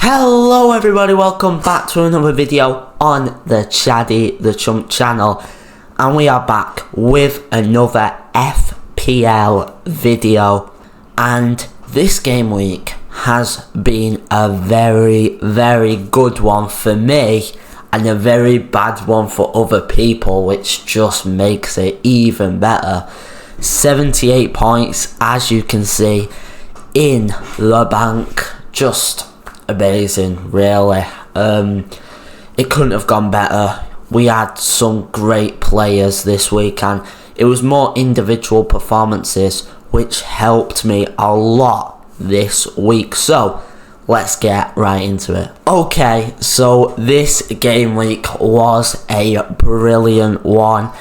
Hello everybody, welcome back to another video on the Chaddy the Chump channel, and we are back with another FPL video. And this game week has been a very good one for me and a very bad one for other people, which just makes it even better. 78 points, as you can see, in the bank. Just amazing, really. It couldn't have gone better. We had some great players this week, and it was more individual performances which helped me a lot this week. So let's get right into it. Okay, so this game week was a brilliant one.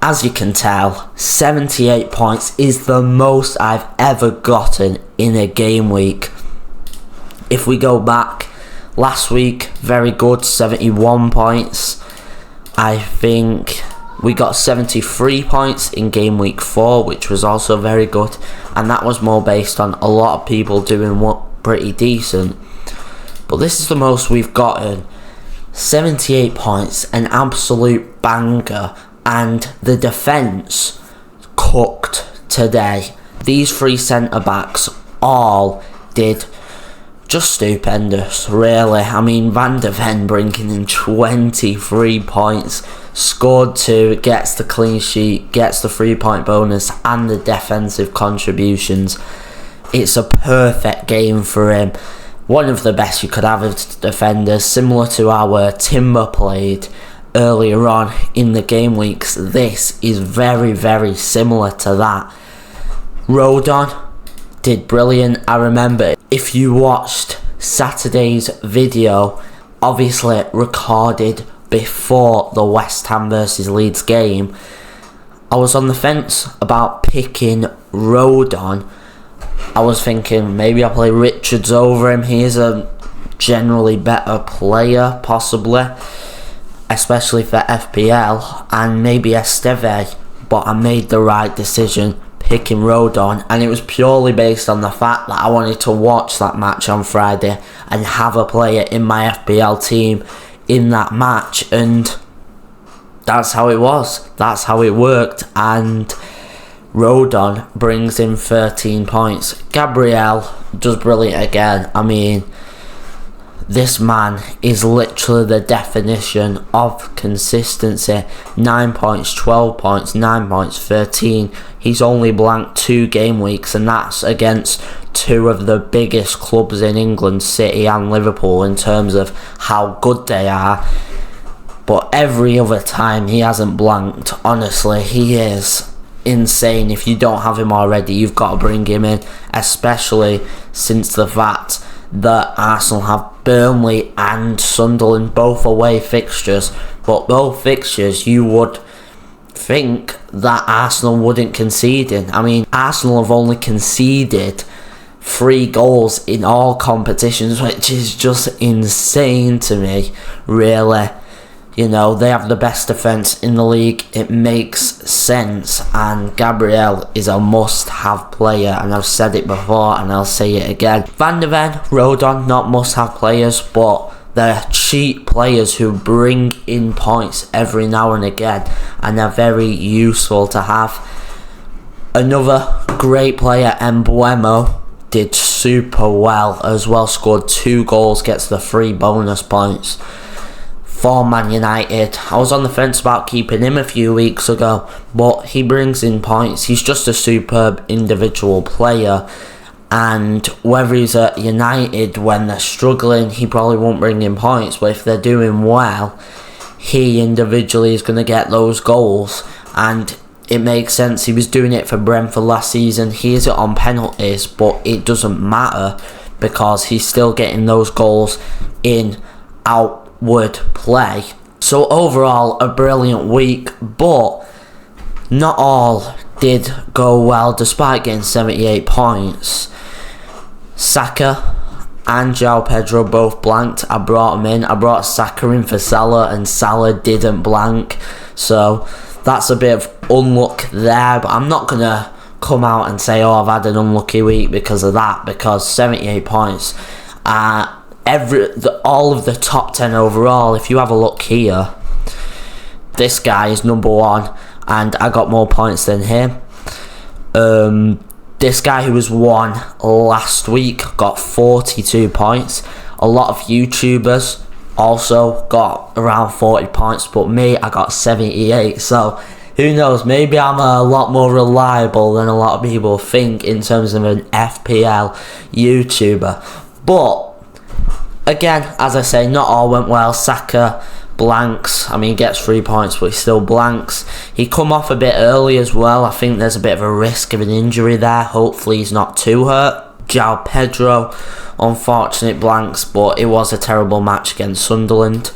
As you can tell, 78 points is the most I've ever gotten in a game week. If we go back last week, very good, 71 points. I think we got 73 points in game week 4, which was also very good, and that was more based on a lot of people doing what pretty decent. But this is the most we've gotten. 78 points, an absolute banger, and the defence cooked today. These three centre backs all did just stupendous, really. I mean, Van de Ven bringing in 23 points, scored 2, gets the clean sheet, gets the 3-point bonus and the defensive contributions. It's a perfect game for him. One of the best you could have as defenders, similar to our Timber played earlier on in the game weeks. This is very similar to that. Rodon did brilliant. I remember, if you watched Saturday's video, obviously recorded before the West Ham versus Leeds game, I was on the fence about picking Rodon. I was thinking maybe I'll play Richards over him. He is a generally better player, possibly, especially for FPL, and maybe Esteve, but I made the right decision picking Rodon, and it was purely based on the fact that I wanted to watch that match on Friday and have a player in my FPL team in that match, and that's how it was, that's how it worked. And Rodon brings in 13 points. Gabriel does brilliant again. I mean, this man is literally the definition of consistency. 9 points, 12 points, 9 points, 13. He's only blanked 2 game weeks, and that's against 2 of the biggest clubs in England, City and Liverpool, in terms of how good they are. But every other time he hasn't blanked. Honestly, he is insane. If you don't have him already, you've got to bring him in, especially since the fact that Arsenal have Burnley and Sunderland, both away fixtures. But both fixtures, you would think that Arsenal wouldn't concede in. I mean, Arsenal have only conceded 3 goals in all competitions, which is just insane to me, really. You know, they have the best defence in the league. It makes sense, and Gabriel is a must-have player, and I've said it before and I'll say it again. Van de Ven, Rodon, not must-have players, but they're cheap players who bring in points every now and again, and they're very useful to have. Another great player, Mbuemo, did super well as well, scored 2 goals, gets the 3 bonus points for Man United. I was on the fence about keeping him a few weeks ago, but he brings in points. He's just a superb individual player, and whether he's at United when they're struggling, he probably won't bring in points, but if they're doing well, he individually is going to get those goals, and it makes sense. He was doing it for Brentford last season. He is it on penalties, but it doesn't matter because he's still getting those goals in outward play. So overall, a brilliant week, but not all did go well despite getting 78 points. Saka and João Pedro both blanked. I brought them in. I brought Saka in for Salah, and Salah didn't blank, so that's a bit of unluck there. But I'm not gonna come out and say, oh, I've had an unlucky week because of that, because 78 points all of the top 10 overall. If you have a look here, this guy is number 1, and I got more points than him. This guy who was 1 last week got 42 points. A lot of YouTubers also got around 40 points, but me, I got 78. So who knows, maybe I'm a lot more reliable than a lot of people think in terms of an FPL YouTuber. But again, as I say, not all went well. Saka blanks. I mean, he gets 3 points, but he still blanks. He come off a bit early as well. I think there's a bit of a risk of an injury there. Hopefully he's not too hurt. João Pedro, unfortunate blanks, but it was a terrible match against Sunderland.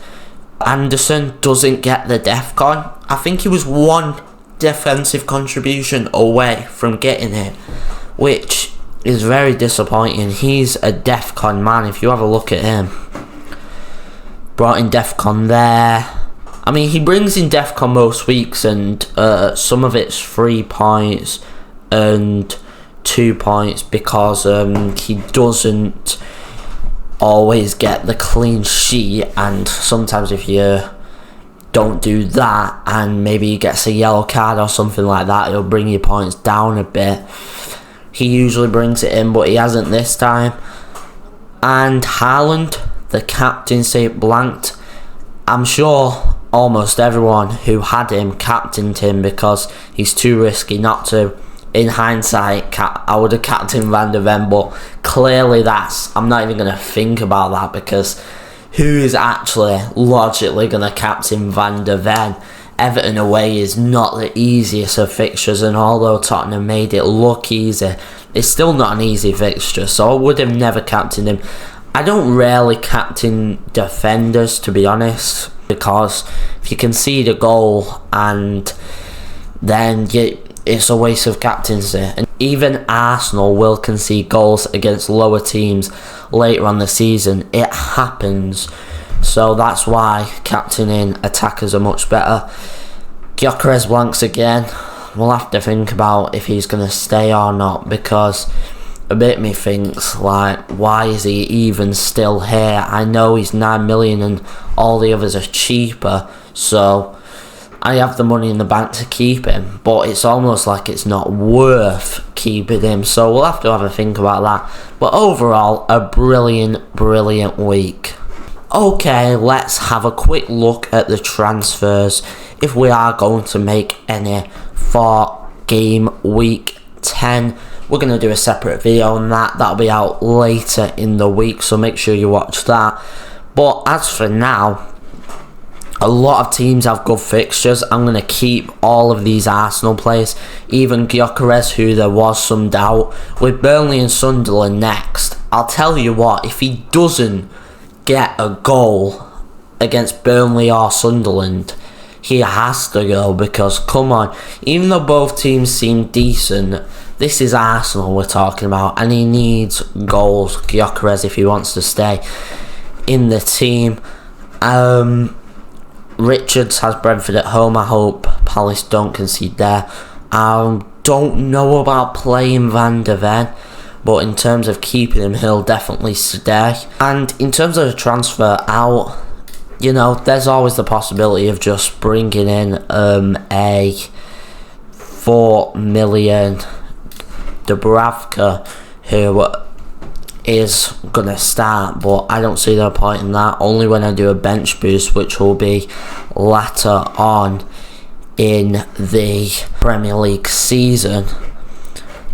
Anderson doesn't get the DEFCON. I think he was 1 defensive contribution away from getting it, which is very disappointing. He's a DEFCON man. If you have a look at him, brought in DEFCON there. I mean, he brings in DEFCON most weeks, and some of it's 3 points and 2 points because he doesn't always get the clean sheet, and sometimes if you don't do that and maybe he gets a yellow card or something like that, it'll bring your points down a bit. He usually brings it in, but he hasn't this time. And Haaland, the captaincy blanked. I'm sure almost everyone who had him captained him because he's too risky not to. In hindsight, I would have captained Van der Ven, but clearly I'm not even going to think about that, because who is actually logically going to captain Van der Ven? Everton away is not the easiest of fixtures, and although Tottenham made it look easy, it's still not an easy fixture, so I would have never captained him. I don't rarely captain defenders, to be honest, because if you concede a goal and then it's a waste of captaincy. And even Arsenal will concede goals against lower teams later on the season. It happens. So that's why captaining attackers are much better. Gyökeres blanks again. We'll have to think about if he's going to stay or not, because a bit me thinks, like, why is he even still here? I know he's 9 million and all the others are cheaper, so I have the money in the bank to keep him, but it's almost like it's not worth keeping him, so we'll have to have a think about that. But overall, a brilliant week. Okay, let's have a quick look at the transfers, if we are going to make any for game week 10. We're going to do a separate video on that. That'll be out later in the week, so make sure you watch that. But as for now, a lot of teams have good fixtures. I'm going to keep all of these Arsenal players, even Gyökeres, who there was some doubt. With Burnley and Sunderland next, I'll tell you what, if he doesn't get a goal against Burnley or Sunderland, he has to go, because come on, even though both teams seem decent, this is Arsenal we're talking about, and he needs goals, Gyökeres, if he wants to stay in the team. Richards has Brentford at home. I hope Palace don't concede there. I don't know about playing Van der Ven, but in terms of keeping him, he'll definitely stay. And in terms of the transfer out, you know, there's always the possibility of just bringing in a 4 million Dubravka, who is gonna start, but I don't see the point in that, only when I do a bench boost, which will be later on in the Premier League season.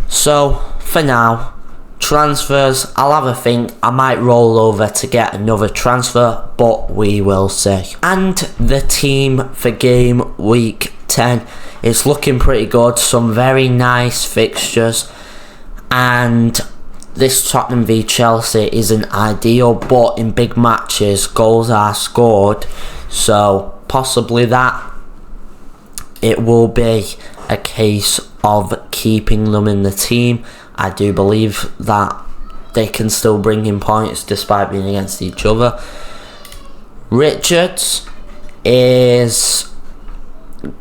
So for now, transfers, I'll have a think. I might roll over to get another transfer, but we will see. And the team for game week 10, it's looking pretty good. Some very nice fixtures, and this Tottenham v Chelsea isn't ideal, but in big matches goals are scored, so possibly that it will be a case of keeping them in the team. I do believe that they can still bring in points despite being against each other. Richards is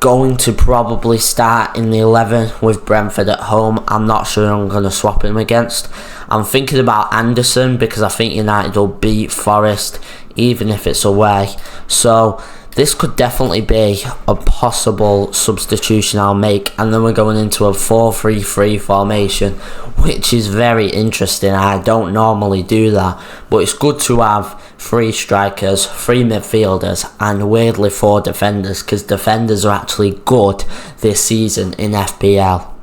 going to probably start in the 11 with Brentford at home. I'm not sure I'm going to swap him against. I'm thinking about Anderson because I think United will beat Forest even if it's away. So this could definitely be a possible substitution I'll make. And then we're going into a 4-3-3 formation, which is very interesting. I don't normally do that, but it's good to have 3 strikers, 3 midfielders, and weirdly 4 defenders, because defenders are actually good this season in FPL.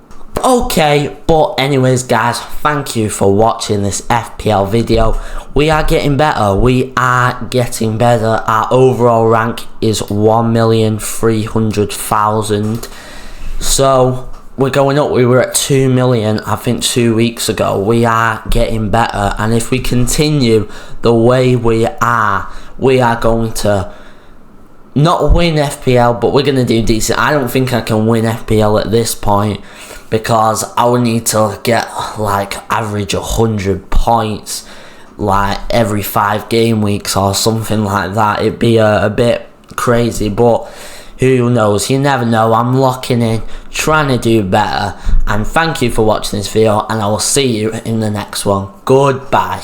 Okay, but anyways guys, thank you for watching this FPL video. We are getting better. Our overall rank is 1,300,000. So we're going up. We were at 2 million, I think, 2 weeks ago. We are getting better, and if we continue the way we are going to not win FPL, but we're going to do decent. I don't think I can win FPL at this point, because I would need to get like average 100 points like every 5 game weeks or something like that. It'd be a bit crazy, but who knows? You never know. I'm locking in, trying to do better, and thank you for watching this video, and I will see you in the next one. Goodbye.